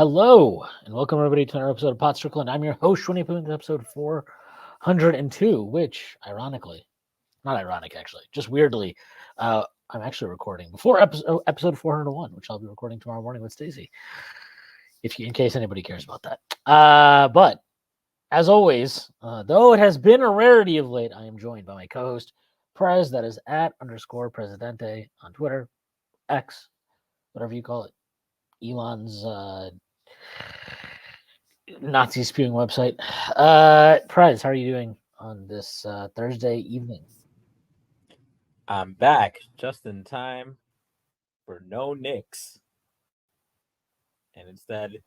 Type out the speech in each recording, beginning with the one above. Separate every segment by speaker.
Speaker 1: Hello, and welcome everybody to another episode of Strickland. I'm your host, Shwin and Prez, episode 402, which, ironically, not ironic actually, just weirdly, I'm actually recording before episode 401, which I'll be recording tomorrow morning with Stacey, in case anybody cares about that. But as always, though it has been a rarity of late, I am joined by my co-host, Prez, that is @_Presidente on Twitter, X, whatever you call it, Elon's Nazi spewing website. Prez, how are you doing on this Thursday evening?
Speaker 2: I'm back just in time for no Knicks. And instead,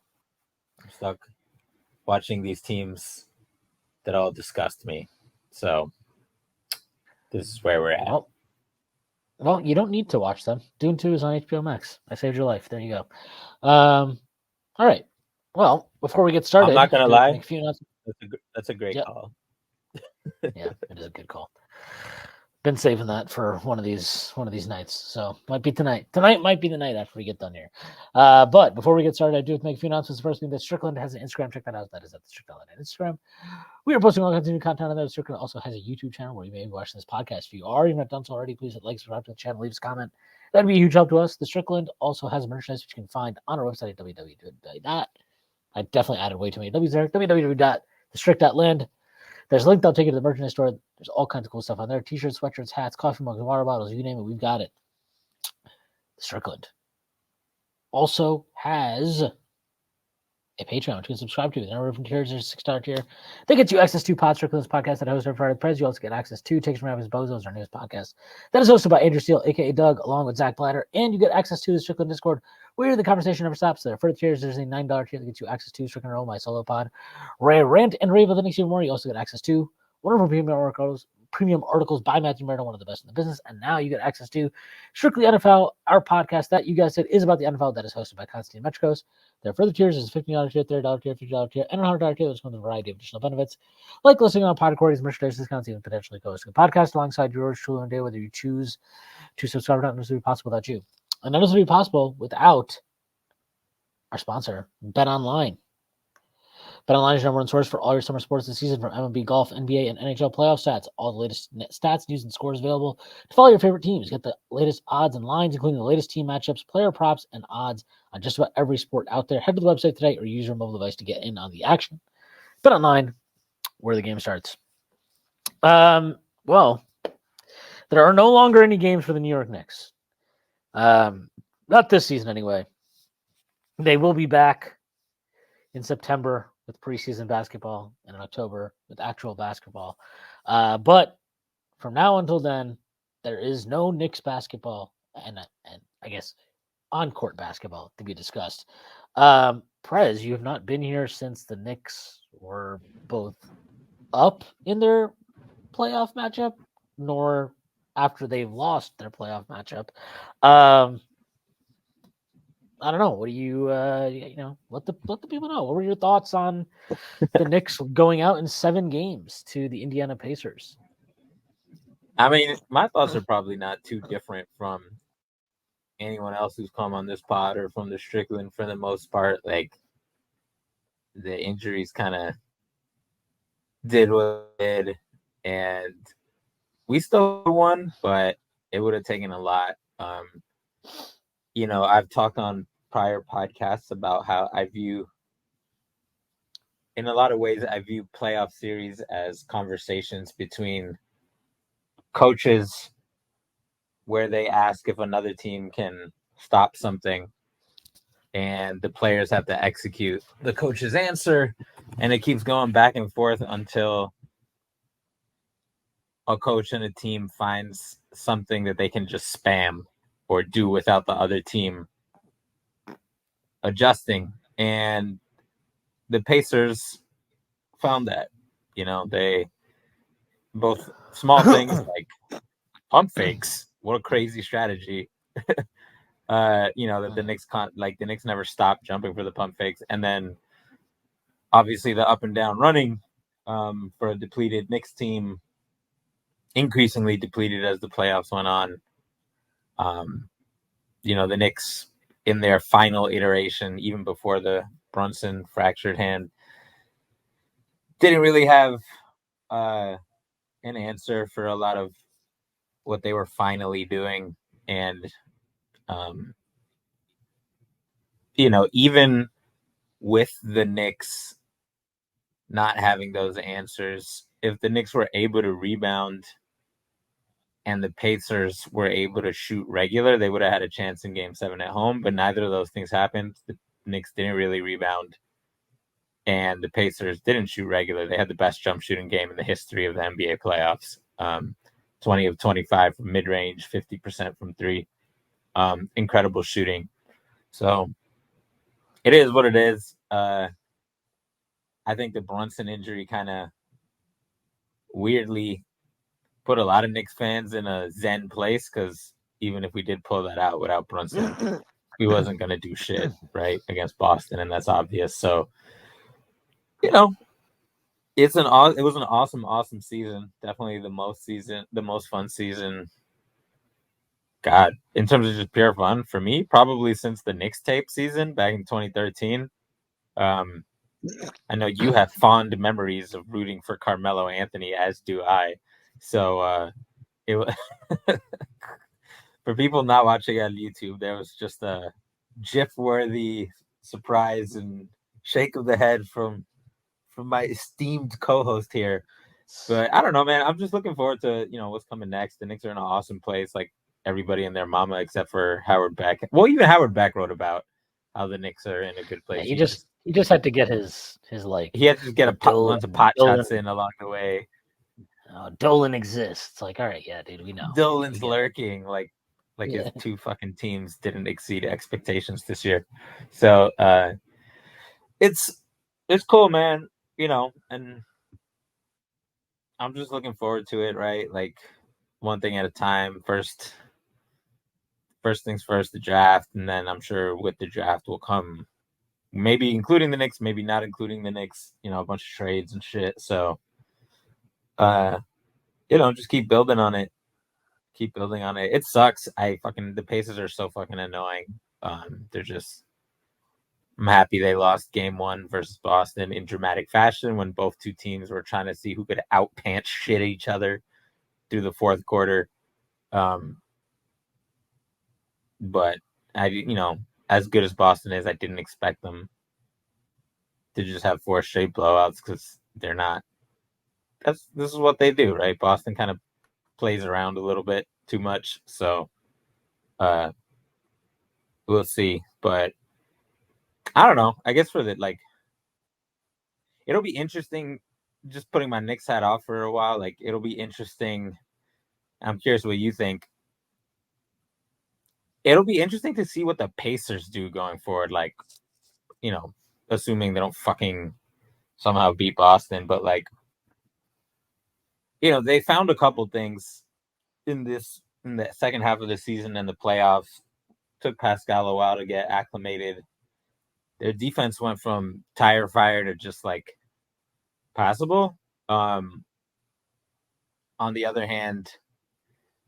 Speaker 2: I'm stuck watching these teams that all disgust me. So, this is where we're at.
Speaker 1: Well, you don't need to watch them. Dune 2 is on HBO Max. I saved your life. There you go. All right. Well, before we get started,
Speaker 2: I'm not going to lie.
Speaker 1: Make a few
Speaker 2: that's a great call.
Speaker 1: Yeah, it is a good call. Been saving that for one of these nights, so might be tonight. Tonight might be the night after we get done here. But before we get started, I do have to make a few announcements. The first being that Strickland has an Instagram. Check that out. That is at the Strickland on Instagram. We are posting all kinds of new content on there. Strickland also has a YouTube channel where you may be watching this podcast. If you are even not done so already, please hit like, subscribe to the channel, leave us a comment. That'd be a huge help to us. The Strickland also has merchandise which you can find on our website at www. I definitely added way too many W's there. www.thestrict.land. There's a link that'll take you to the merchandise store. There's all kinds of cool stuff on there. T-shirts, sweatshirts, hats, coffee mugs, water bottles, you name it, we've got it. Strickland also has a Patreon which you can subscribe to. There are different tiers. There's a $6 tier. They get you access to Strickland's podcast that I host every Friday. Prez, you also get access to Takes from Rabbits Bozos, our newest podcast. That is hosted by Andrew Steele, a.k.a. Doug, along with Zach Blatter. And you get access to the Strickland Discord, where the conversation never stops there. For the tiers, there's a $9 tier that gets you access to Strickland Roll, my solo pod, Ray Rant and Rave of the Knicks even more. You also get access to wonderful premium articles by Matthew Murdo, one of the best in the business. And now you get access to Strictly NFL, our podcast that you guys said is about the NFL that is hosted by Constantine Metricos. There are further tiers. There's a $15 tier, $30 tier, $50 tier, and a $100 tier. There's a variety of additional benefits, like listening on pod recordings, merchandise discounts, even potentially co-hosting a podcast alongside yours truly one day, whether you choose to subscribe or not. None of this would be possible without you. And none of this would be possible without our sponsor, BetOnline. BetOnline is your number one source for all your summer sports this season, from MLB, golf, NBA, and NHL playoff stats. All the latest stats, news, and scores available to follow your favorite teams. Get the latest odds and lines, including the latest team matchups, player props, and odds on just about every sport out there. Head to the website today or use your mobile device to get in on the action. BetOnline, where the game starts. Well, there are no longer any games for the New York Knicks. Not this season, anyway. They will be back in September with preseason basketball and in October with actual basketball. But from now until then, there is no Knicks basketball and I guess on-court basketball to be discussed. Prez, you have not been here since the Knicks were both up in their playoff matchup, nor after they've lost their playoff matchup. I don't know. What do you, let the people know. What were your thoughts on the Knicks going out in 7 games to the Indiana Pacers?
Speaker 2: I mean, my thoughts are probably not too different from anyone else who's come on this pod or from the Strickland for the most part. Like, the injuries kind of did what it did, and we still won, but it would have taken a lot. I've talked on prior podcasts about how in a lot of ways, I view playoff series as conversations between coaches where they ask if another team can stop something and the players have to execute the coach's answer, and it keeps going back and forth until a coach and a team finds something that they can just spam or do without the other team adjusting. And the Pacers found that, they both small things like pump fakes. What a crazy strategy. That the Knicks never stopped jumping for the pump fakes. And then obviously the up and down running for a depleted Knicks team, increasingly depleted as the playoffs went on. The Knicks in their final iteration, even before the Brunson, fractured hand. Didn't really have an answer for a lot of what they were finally doing. And, even with the Knicks not having those answers, if the Knicks were able to rebound and the Pacers were able to shoot regular, they would have had a chance in Game 7 at home, but neither of those things happened. The Knicks didn't really rebound, and the Pacers didn't shoot regular. They had the best jump shooting game in the history of the NBA playoffs. 20 of 25 from mid-range, 50% from three. Incredible shooting. So it is what it is. I think the Brunson injury kind of weirdly put a lot of Knicks fans in a zen place, because even if we did pull that out without Brunson, he wasn't going to do shit, right, against Boston, and that's obvious. So, it was an awesome season. Definitely the most fun season. God, in terms of just pure fun for me, probably since the Knicks tape season back in 2013. I know you have fond memories of rooting for Carmelo Anthony, as do I. So it was for people not watching on YouTube, there was just a GIF-worthy surprise and shake of the head from my esteemed co-host here. But I don't know, man. I'm just looking forward to what's coming next. The Knicks are in an awesome place, like everybody and their mama, except for Howard Beck. Well, even Howard Beck wrote about how the Knicks are in a good place.
Speaker 1: Yeah, he just had to get his like.
Speaker 2: He had to get a bunch of pot shots in along the way.
Speaker 1: Dolan exists. Like, all right, yeah, dude, we know.
Speaker 2: Dolan's lurking, like his two fucking teams didn't exceed expectations this year. So it's cool, man. And I'm just looking forward to it, right? Like, one thing at a time. First things first, the draft, and then I'm sure with the draft will come maybe including the Knicks, maybe not including the Knicks, a bunch of trades and shit. So just keep building on it. Keep building on it. It sucks. The Pacers are so fucking annoying. I'm happy they lost game 1 versus Boston in dramatic fashion when both two teams were trying to see who could outpants shit each other through the fourth quarter. But as good as Boston is, I didn't expect them to just have 4 straight blowouts, because they're not. This is what they do, right? Boston kind of plays around a little bit too much, so we'll see. But I don't know. I guess it'll be interesting. Just putting my Knicks hat off for a while, it'll be interesting. I'm curious what you think. It'll be interesting to see what the Pacers do going forward. Assuming they don't fucking somehow beat Boston, but they found a couple things in the second half of the season and the playoffs. Took Pascal a while to get acclimated. Their defense went from tire fire to just passable. On the other hand,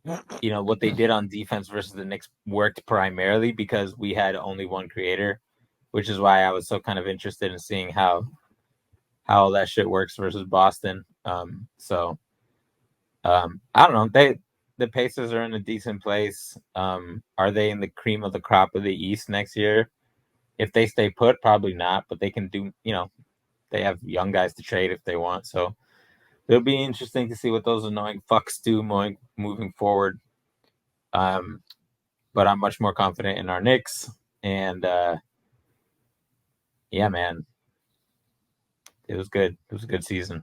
Speaker 2: what they did on defense versus the Knicks worked primarily because we had only one creator, which is why I was so kind of interested in seeing how all that shit works versus Boston. I don't know. The Pacers are in a decent place. Are they in the cream of the crop of the East next year? If they stay put, probably not, but they can do, they have young guys to trade if they want. So it'll be interesting to see what those annoying fucks do moving forward. But I'm much more confident in our Knicks. And yeah, man, it was good. It was a good season.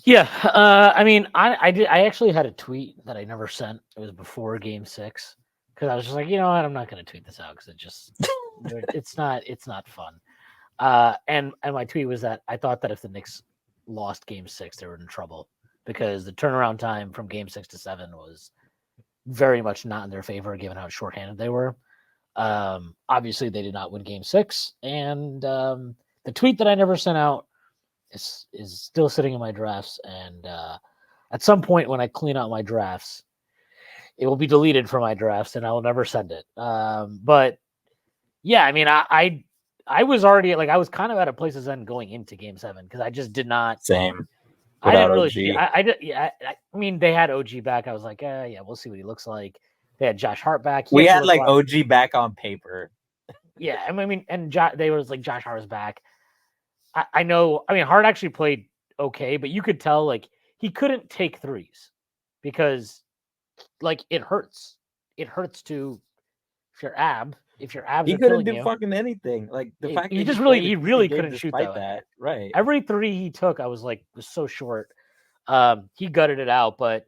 Speaker 1: Yeah, I actually had a tweet that I never sent. It was before Game 6, because I was just like, you know what, I'm not going to tweet this out because it's not fun. And my tweet was that I thought that if the Knicks lost Game 6, they were in trouble, because the turnaround time from Game 6 to 7 was very much not in their favor, given how shorthanded they were. Obviously, they did not win Game 6, and the tweet that I never sent out is still sitting in my drafts, and at some point when I clean out my drafts, it will be deleted from my drafts, and I will never send it. But yeah, I I was already like I was kind of at a place's end going into Game 7 because I just did not.
Speaker 2: Same.
Speaker 1: I didn't
Speaker 2: Without
Speaker 1: really.
Speaker 2: OG.
Speaker 1: I did. Yeah. I mean, they had OG back. I was like, yeah, we'll see what he looks like. They had Josh Hart back.
Speaker 2: We had like OG back on paper.
Speaker 1: Yeah, I mean, and they was like Josh Hart was back. I know. I mean, Hart actually played okay, but you could tell like he couldn't take threes because like it hurts. It hurts to if your abs
Speaker 2: He
Speaker 1: are
Speaker 2: couldn't
Speaker 1: killing
Speaker 2: do
Speaker 1: you.
Speaker 2: fucking anything. Like the fact
Speaker 1: He
Speaker 2: that
Speaker 1: just
Speaker 2: played
Speaker 1: he
Speaker 2: a
Speaker 1: really
Speaker 2: game
Speaker 1: couldn't shoot
Speaker 2: despite
Speaker 1: that.
Speaker 2: Right.
Speaker 1: Every three he took, I was like was so short. He gutted it out, but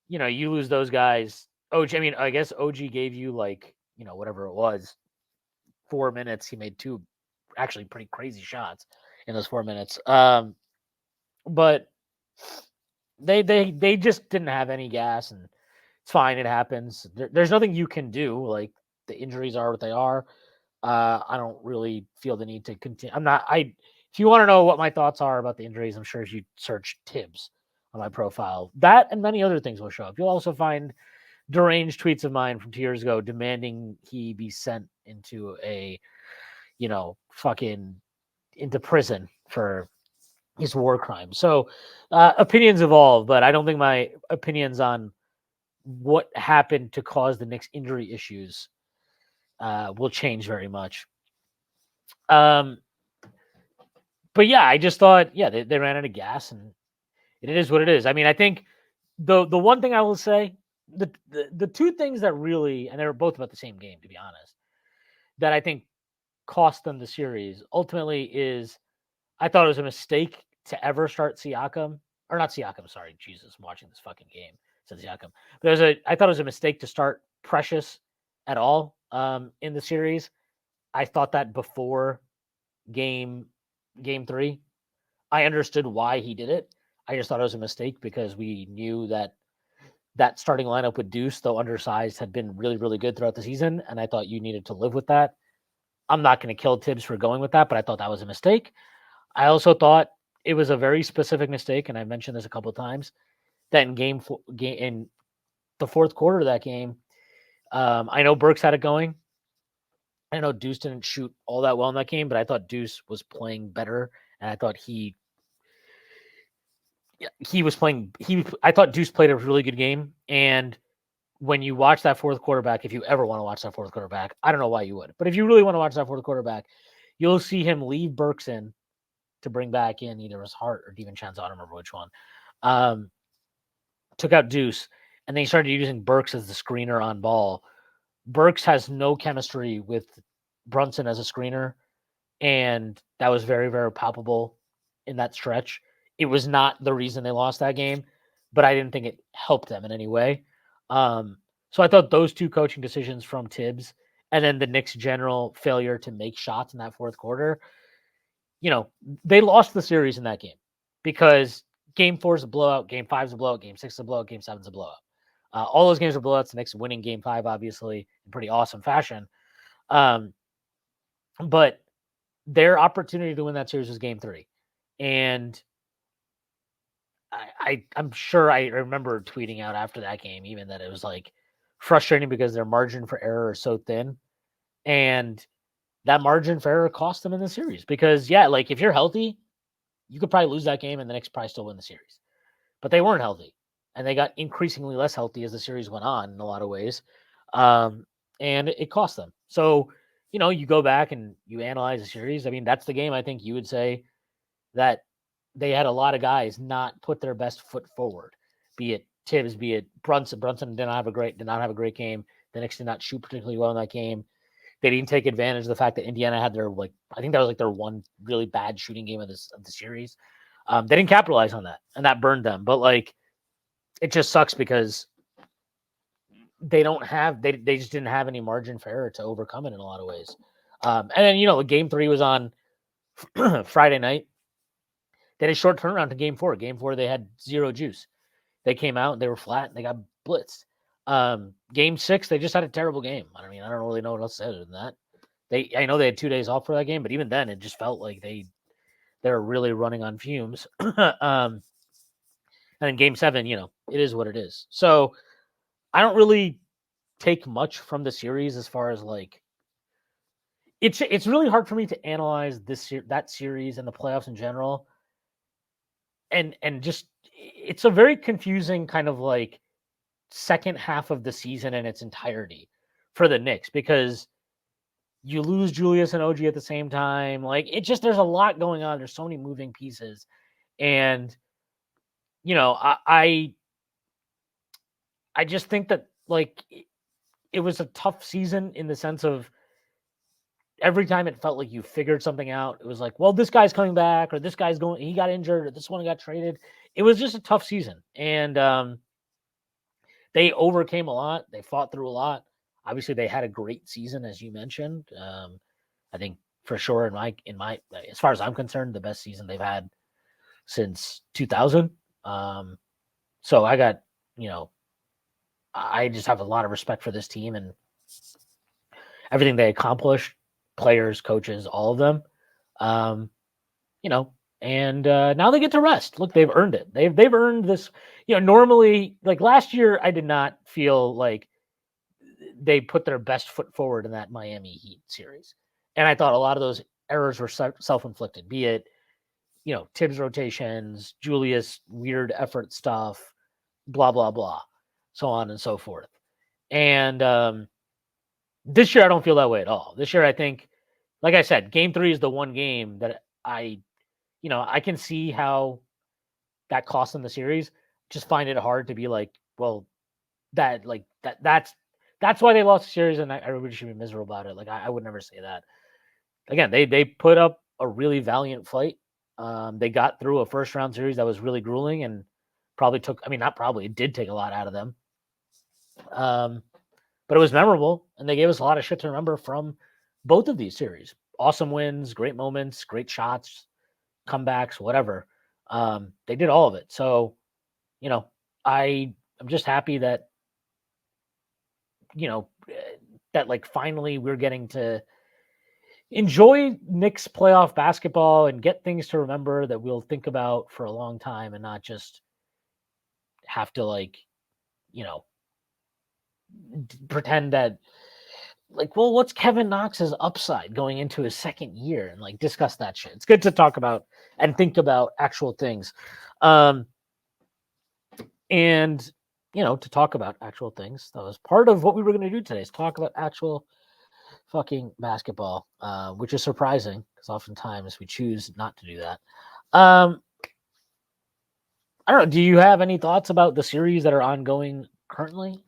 Speaker 1: you know, you lose those guys. OG, I mean, I guess OG gave you like, you know, whatever it was, 4 minutes. He made two actually pretty crazy shots in those 4 minutes. But they just didn't have any gas, and it's fine. It happens. There's nothing you can do. Like the injuries are what they are. I don't really feel the need to continue. If you want to know what my thoughts are about the injuries, I'm sure if you search Tibbs on my profile, that and many other things will show up. You'll also find deranged tweets of mine from 2 years ago demanding he be sent into a, you know, fucking into prison for his war crime. So opinions evolve, but I don't think my opinions on what happened to cause the Knicks injury issues will change very much. But yeah, I just thought, yeah, they ran out of gas, and it is what it is. I mean, I think the one thing I will say, the two things that really, and they were both about the same game, to be honest, that I think cost them the series ultimately is I thought it was a mistake to ever start Siakam, or not Siakam. Sorry, Jesus, I'm watching this fucking game. Said Siakam, but I thought it was a mistake to start Precious at all in the series. I thought that before game 3. I understood why he did it. I just thought it was a mistake because we knew that starting lineup with Deuce, though undersized, had been really, really good throughout the season, and I thought you needed to live with that. I'm not going to kill Tibbs for going with that, but I thought that was a mistake. I also thought it was a very specific mistake, and I mentioned this a couple of times, that in the fourth quarter of that game, I know Burks had it going. I know Deuce didn't shoot all that well in that game, but I thought Deuce was playing better, and I thought he was playing. I thought Deuce played a really good game, and when you watch that fourth quarterback, if you ever want to watch that fourth quarterback, I don't know why you would, but if you really want to watch that fourth quarterback, you'll see him leave Burks in to bring back in either his Hart or DiVincenzo. I don't remember which one. Took out Deuce, and then he started using Burks as the screener on ball. Burks has no chemistry with Brunson as a screener, and that was very, very palpable in that stretch. It was not the reason they lost that game, but I didn't think it helped them in any way. So I thought those two coaching decisions from Tibbs and then the Knicks' general failure to make shots in that fourth quarter, you know, they lost the series in that game because game 4 is a blowout, game 5 is a blowout, game 6 is a blowout, game 7 is a blowout. All those games are blowouts. The Knicks winning game 5, obviously, in pretty awesome fashion. But their opportunity to win that series was game 3. And I'm sure I remember tweeting out after that game, even that it was like frustrating because their margin for error is so thin. And that margin for error cost them in the series because, yeah, like if you're healthy, you could probably lose that game and the Knicks probably still win the series. But they weren't healthy, and they got increasingly less healthy as the series went on in a lot of ways. And it cost them. So, you know, you go back and you analyze the series. I mean, that's the game I think you would say that they had a lot of guys not put their best foot forward, be it Tibbs, be it Brunson. Brunson did not have a great game. The Knicks did not shoot particularly well in that game. They didn't take advantage of the fact that Indiana had their I think that was like their one really bad shooting game of the series. They didn't capitalize on that, and that burned them. But like, it just sucks because they just didn't have any margin for error to overcome it in a lot of ways. And then, you know, game 3 was on Friday night. They had a short turnaround to game 4. Game 4, they had zero juice. They came out, they were flat, and they got blitzed. Game 6, they just had a terrible game. I mean, I don't really know what else to say other than that. I know they had 2 days off for that game, but even then, it just felt like they're really running on fumes. And then game 7, you know, it is what it is. So I don't really take much from the series as far as like it's really hard for me to analyze that series and the playoffs in general, and just it's a very confusing kind of like second half of the season in its entirety for the Knicks because you lose Julius and OG at the same time. Like it just there's a lot going on. There's so many moving pieces, and I just think that like it was a tough season in the sense of every time it felt like you figured something out. It was like, well, this guy's coming back, or this guy's he got injured, or this one got traded. It was just a tough season, and they overcame a lot. They fought through a lot. Obviously, they had a great season, as you mentioned. I think for sure, in my as far as I'm concerned, the best season they've had since 2000. So I got, I just have a lot of respect for this team and everything they accomplished, players, coaches, all of them. And now they get to rest. Look, they've earned it. They've earned this. Normally, like last year, I did not feel like they put their best foot forward in that Miami Heat series, and I thought a lot of those errors were self-inflicted. Be it, Tibbs rotations, Julius weird effort stuff, blah blah blah, so on and so forth. And this year, I don't feel that way at all. This year, I think, like I said, Game 3 is the one game that I can see how that cost them the series. Just find it hard to be like, well, that's why they lost the series, and everybody should be miserable about it. Like I would never say that. Again, they put up a really valiant fight. They got through a first round series that was really grueling and probably took. I mean, not probably. It did take a lot out of them. But it was memorable, and they gave us a lot of shit to remember from both of these series. Awesome wins, great moments, great shots, comebacks, whatever. They did all of it. So, I'm just happy that, that like finally we're getting to enjoy Knicks playoff basketball and get things to remember that we'll think about for a long time and not just have to like, pretend that like, well, what's Kevin Knox's upside going into his second year and like discuss that shit. It's good to talk about and think about actual things. And to talk about actual things. That was part of what we were going to do today is talk about actual fucking basketball, which is surprising because oftentimes we choose not to do that. I don't know. Do you have any thoughts about the series that are ongoing currently?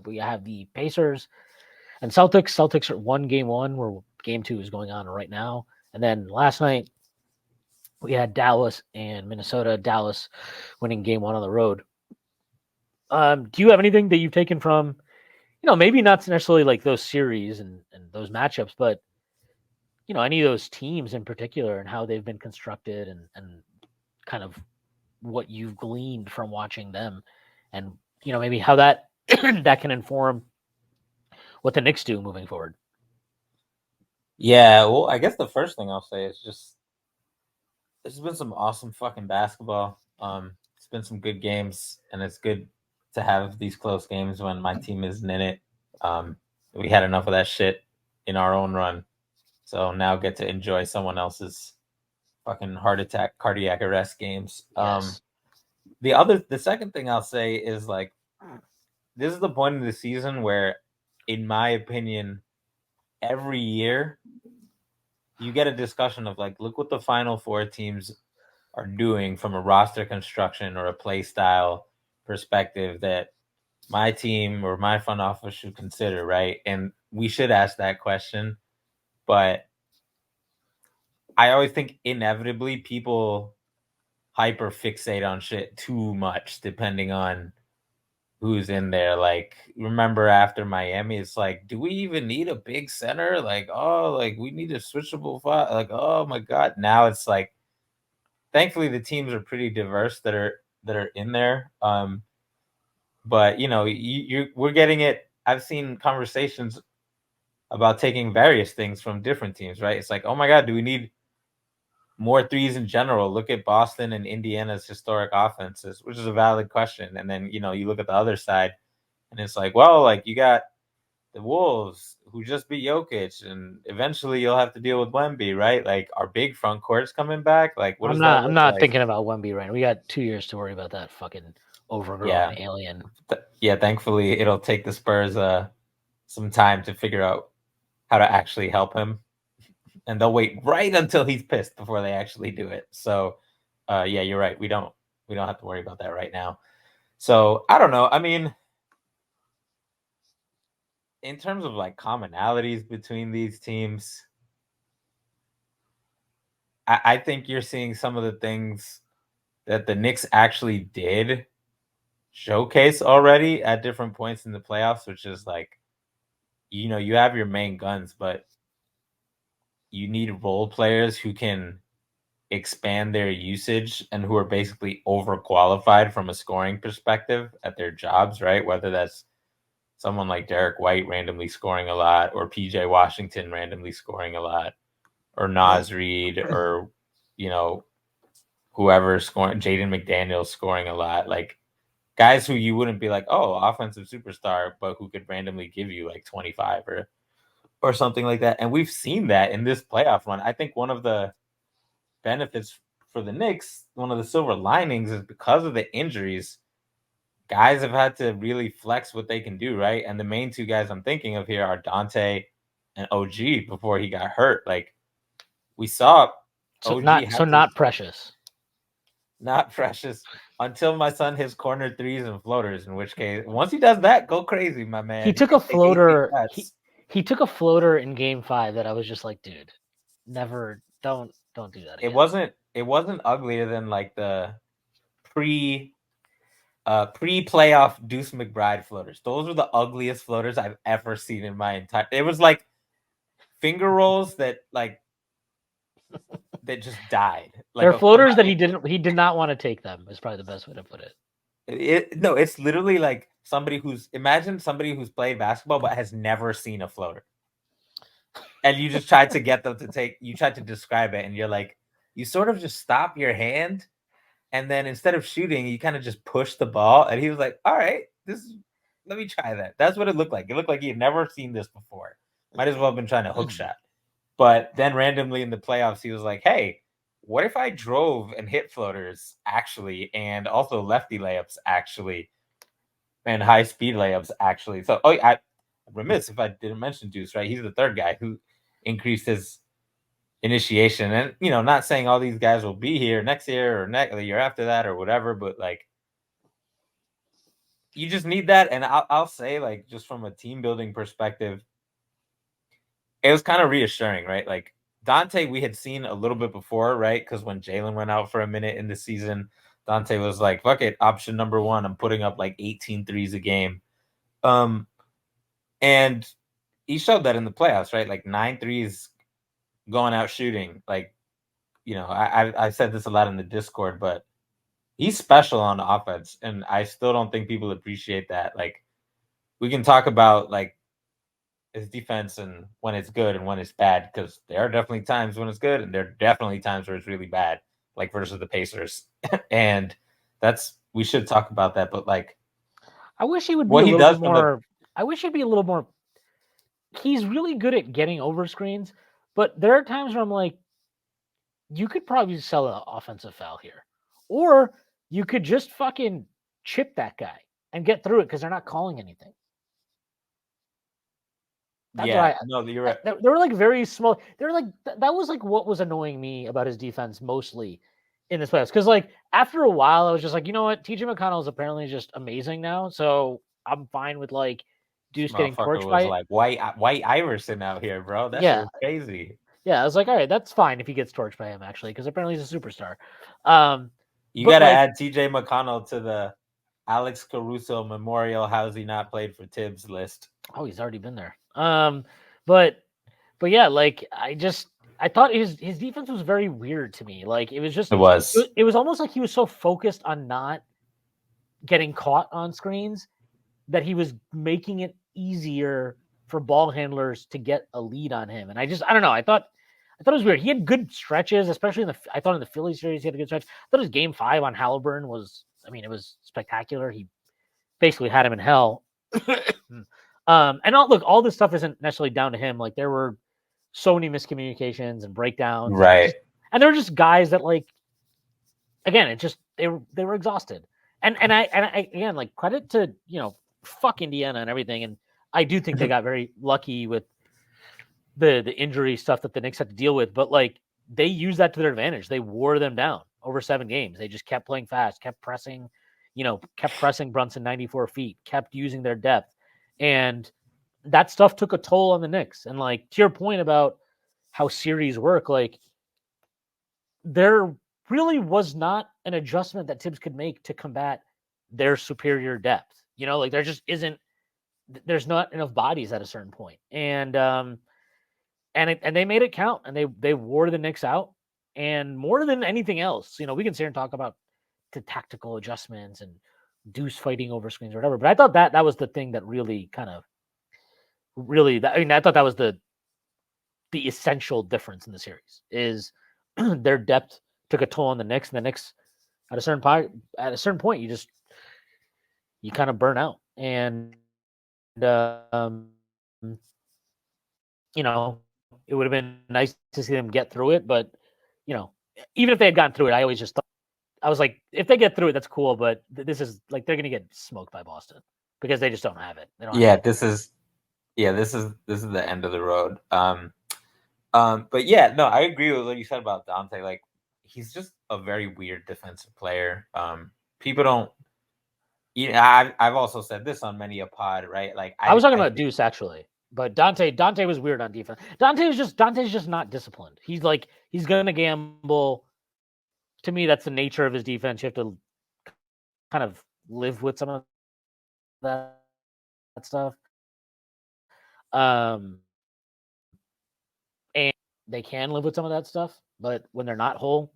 Speaker 1: We have the Pacers and Celtics. Celtics are won game 1, where game 2 is going on right now. And then last night we had Dallas and Minnesota. Dallas winning game 1 on the road. Do you have anything that you've taken from, maybe not necessarily like those series and those matchups, but any of those teams in particular and how they've been constructed and kind of what you've gleaned from watching them, and maybe how that that can inform what the Knicks do moving forward?
Speaker 2: Yeah, well, I guess the first thing I'll say is just there's been some awesome fucking basketball. It's been some good games, and it's good to have these close games when my team isn't in it. We had enough of that shit in our own run, so now get to enjoy someone else's fucking heart attack, cardiac arrest games.
Speaker 1: Yes.
Speaker 2: The second thing I'll say is like, this is the point of the season where, in my opinion, every year you get a discussion of like, look what the Final Four teams are doing from a roster construction or a play style perspective that my team or my front office should consider, right? And we should ask that question. But I always think inevitably people hyper fixate on shit too much depending on who's in there. Like, remember after Miami, it's like, do we even need a big center? Like, oh, like we need a switchable five. Like, oh my god. Now it's like, thankfully the teams are pretty diverse that are in there. But we're getting it. I've seen conversations about taking various things from different teams, right? It's like, oh my god, do we need more threes in general? Look at Boston and Indiana's historic offenses, which is a valid question. And then you look at the other side, and it's like, well, like you got the Wolves, who just beat Jokic, and eventually you'll have to deal with Wemby, right? Like, our big front court's coming back. Like, what does that
Speaker 1: I'm
Speaker 2: look
Speaker 1: not
Speaker 2: like?
Speaker 1: thinking about Wemby right now. We got 2 years to worry about that fucking overgrown alien.
Speaker 2: Yeah, thankfully it'll take the Spurs some time to figure out how to actually help him, and they'll wait right until he's pissed before they actually do it. So, yeah, you're right. We don't have to worry about that right now. So I don't know. I mean, in terms of like commonalities between these teams, I think you're seeing some of the things that the Knicks actually did showcase already at different points in the playoffs, which is like, you have your main guns, but you need role players who can expand their usage and who are basically overqualified from a scoring perspective at their jobs, right? Whether that's someone like Derek White randomly scoring a lot, or PJ Washington randomly scoring a lot, or Naz Reid, or whoever scoring, Jaden McDaniels scoring a lot, like guys who you wouldn't be like, oh, offensive superstar, but who could randomly give you like 25 or something like that. And we've seen that in this playoff run. I think one of the benefits for the Knicks, one of the silver linings, is because of the injuries, guys have had to really flex what they can do, right? And the main two guys I'm thinking of here are Dante and OG before he got hurt. Like, we saw
Speaker 1: So
Speaker 2: OG
Speaker 1: not Precious.
Speaker 2: Not Precious until my son hits corner threes and floaters, in which case, once he does that, go crazy, my man.
Speaker 1: He took a
Speaker 2: can take 18
Speaker 1: floater.
Speaker 2: shots.
Speaker 1: He took a floater in Game 5 that I was just like, dude, never, don't do that again.
Speaker 2: It wasn't uglier than like the pre-playoff Deuce McBride floaters. Those were the ugliest floaters I've ever seen in my entire. It was like finger rolls that just died. Like
Speaker 1: They're floaters that he did not want to take them. Is probably the best way to put it.
Speaker 2: No, it's literally like imagine somebody who's played basketball but has never seen a floater. And you just tried to get them to you tried to describe it, and you're like, you sort of just stop your hand, and then instead of shooting, you kind of just push the ball. And he was like, all right, let me try that. That's what it looked like. It looked like he had never seen this before. Might as well have been trying to hook shot. But then randomly in the playoffs, he was like, hey, what if I drove and hit floaters actually, and also lefty layups actually, and high speed layups actually? So, I'm remiss if I didn't mention Deuce, right? He's the third guy who increased his initiation. And, not saying all these guys will be here next year or the year after that or whatever, but like, you just need that. And I'll say, like, just from a team building perspective, it was kind of reassuring, right? Like, Dante, we had seen a little bit before, right? Because when Jalen went out for a minute in the season, Dante was like, fuck it, option number one. I'm putting up like 18 threes a game. And he showed that in the playoffs, right? Like 9 threes going out shooting. Like, I said this a lot in the Discord, but he's special on offense. And I still don't think people appreciate that. Like, we can talk about like his defense and when it's good and when it's bad, because there are definitely times when it's good and there are definitely times where it's really bad, like versus the Pacers. And we should talk about that. But like,
Speaker 1: I wish he would be a little bit more. I wish he'd be a little more. He's really good at getting over screens, but there are times where I'm like, you could probably sell an offensive foul here, or you could just fucking chip that guy and get through it because they're not calling anything.
Speaker 2: No, you're right.
Speaker 1: They were like very small. They're like that was like what was annoying me about his defense mostly in this playoffs. Because like after a while, I was just like, you know what, TJ McConnell is apparently just amazing now, so I'm fine with like Deuce getting torched by
Speaker 2: like White Iverson out here, bro. That shit was crazy.
Speaker 1: Yeah, I was like, all right, that's fine if he gets torched by him actually, because apparently he's a superstar.
Speaker 2: You got to add TJ McConnell to the Alex Caruso Memorial How's he not played for Tibbs list.
Speaker 1: Oh, he's already been there. But yeah, like I thought his defense was very weird to me. Like it was almost like he was so focused on not getting caught on screens that he was making it easier for ball handlers to get a lead on him. And I don't know. I thought it was weird. He had good stretches, especially in the Philly series. He had a good stretch. I thought his game 5 on Halliburton it was spectacular. He basically had him in hell. And all this stuff isn't necessarily down to him. Like there were so many miscommunications and breakdowns,
Speaker 2: Right.
Speaker 1: and they were just guys that like, again, it just they were exhausted. And I again, like, credit to fuck Indiana and everything, and I do think they got very lucky with the injury stuff that the Knicks had to deal with, but like they used that to their advantage. They wore them down over 7 games. They just kept playing fast, kept pressing Brunson 94 feet, kept using their depth, and that stuff took a toll on the Knicks. And like to your point about how series work, like there really was not an adjustment that Tibbs could make to combat their superior depth. Like there just isn't. There's not enough bodies at a certain point, and they made it count, and they wore the Knicks out. And more than anything else, we can sit here and talk about the tactical adjustments and deuce fighting over screens or whatever. But I thought that was the thing that really kind of I thought that was the essential difference in the series is their depth took a toll on the Knicks, and the Knicks at a certain point you kind of burn out. And it would have been nice to see them get through it, but even if they had gotten through it, I always just thought, I was like, if they get through it, that's cool, but this is like they're gonna get smoked by Boston because they just don't have it. They don't have it.
Speaker 2: This is the end of the road. But yeah, no, I agree with what you said about Dante. Like, he's just a very weird defensive player. People don't. I've also said this on many a pod, right? Like,
Speaker 1: I was talking about Deuce actually, but Dante was weird on defense. Dante's just not disciplined. He's gonna gamble. To me, that's the nature of his defense. You have to kind of live with some of that stuff. And they can live with some of that stuff, but when they're not whole,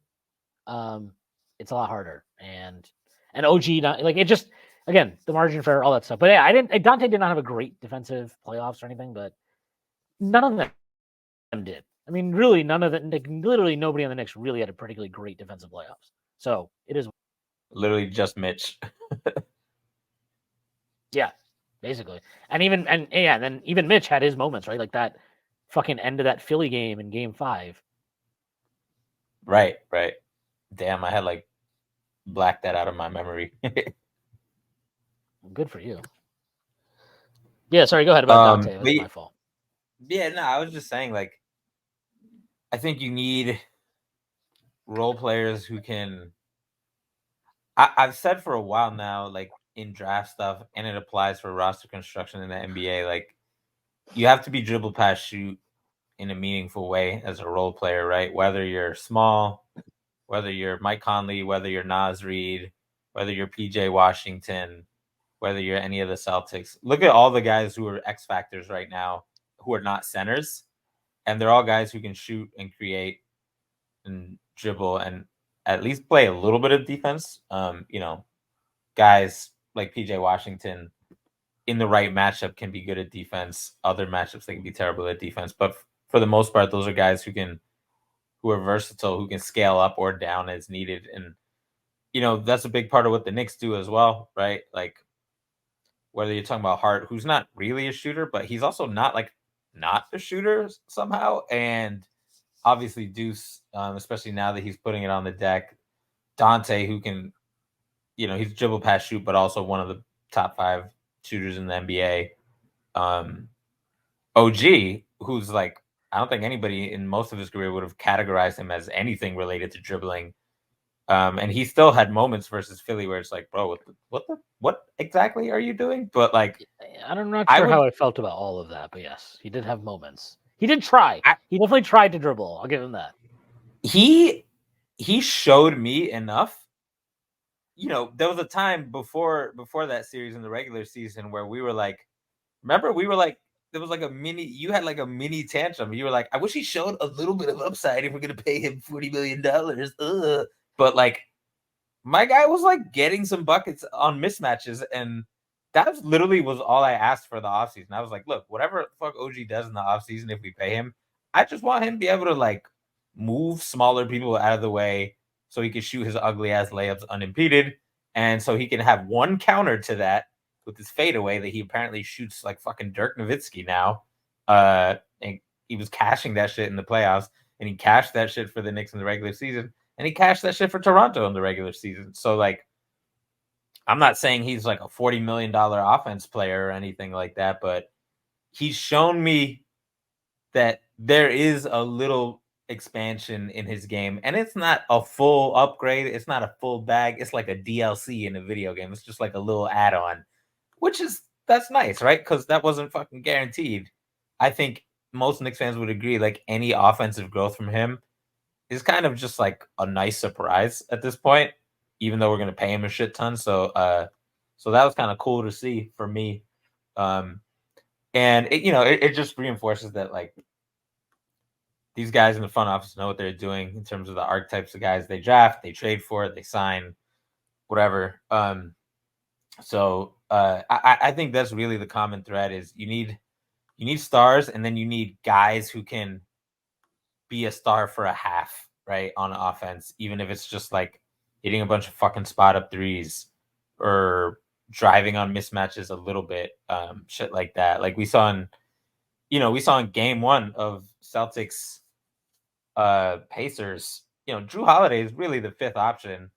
Speaker 1: it's a lot harder. And OG, it just, again, the margin for all that stuff. But yeah, Dante did not have a great defensive playoffs or anything, but none of them did. I mean, really, none of them. Literally, nobody on the Knicks really had a particularly great defensive playoffs. So it is
Speaker 2: literally just Mitch.
Speaker 1: Yeah, basically. And then even Mitch had his moments, right? Like that fucking end of that Philly game in Game 5.
Speaker 2: Right. Damn, I had blacked that out of my memory.
Speaker 1: Good for you. Yeah, sorry, go ahead about Dante. It was my fault.
Speaker 2: Yeah, no, I was just saying, I think you need role players who can. I've said for a while now, in draft stuff, and it applies for roster construction in the NBA, you have to be dribble, pass, shoot in a meaningful way as a role player, right? Whether you're small, whether you're Mike Conley, whether you're Naz Reid, whether you're PJ Washington, whether you're any of the Celtics. Look at all the guys who are X factors right now who are not centers, and they're all guys who can shoot and create and dribble and at least play a little bit of defense. Guys like PJ Washington in the right matchup can be good at defense. Other matchups they can be terrible at defense. But for the most part, those are guys who are versatile, who can scale up or down as needed. And that's a big part of what the Knicks do as well, right? Like, whether you're talking about Hart, who's not really a shooter, but he's also not a shooter somehow. And obviously Deuce, especially now that he's putting it on the deck. Dante, who can, he's dribble, pass, shoot, but also one of the top 5 shooters in the NBA. OG, who's I don't think anybody in most of his career would have categorized him as anything related to dribbling. And he still had moments versus Philly where it's bro, what exactly are you doing? But
Speaker 1: I'm not sure how I felt about all of that, but yes, he did have moments. He did try. He definitely tried to dribble. I'll give him that.
Speaker 2: He showed me enough. There was a time before that series in the regular season where we were remember we were there was you had a mini tantrum. You were I wish he showed a little bit of upside if we're gonna pay him $40 million. But my guy was getting some buckets on mismatches, and that literally was all I asked for the offseason. I was look, whatever the fuck OG does in the offseason, if we pay him, I just want him to be able to move smaller people out of the way so he can shoot his ugly ass layups unimpeded, and so he can have one counter to that with his fadeaway that he apparently shoots like fucking Dirk Nowitzki now. And he was cashing that shit in the playoffs, and he cashed that shit for the Knicks in the regular season, and he cashed that shit for Toronto in the regular season. So like, I'm not saying he's like a $40 million offense player or anything like that, but he's shown me that there is a little expansion in his game, and it's not a full upgrade. It's not a full bag. It's like a DLC in a video game. It's just like a little add-on, that's nice, right? Because that wasn't fucking guaranteed. I think most Knicks fans would agree, like any offensive growth from him is kind of just like a nice surprise at this point, even though we're gonna pay him a shit ton. So that was kind of cool to see for me. And it just reinforces that like these guys in the front office know what they're doing in terms of the archetypes of guys they draft, they trade for, they sign, whatever. So I think that's really the common thread is you need stars, and then you need guys who can be a star for a half, right, on offense, even if it's just like hitting a bunch of fucking spot up threes or driving on mismatches a little bit, shit like that. Like we saw in game 1 of Celtics Pacers, Drew Holiday is really the fifth option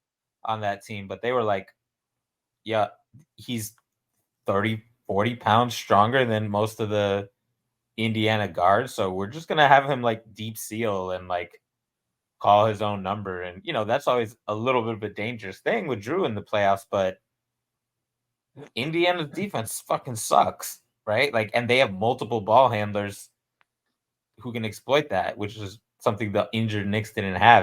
Speaker 2: on that team, but they were like, yeah, he's 30, 40 pounds stronger than most of the Indiana guards, so we're just gonna have him like deep seal and like call his own number. And that's always a little bit of a dangerous thing with Drew in the playoffs, but Indiana's defense fucking sucks, right? Like, and they have multiple ball handlers who can exploit that, which is something the injured Knicks didn't have.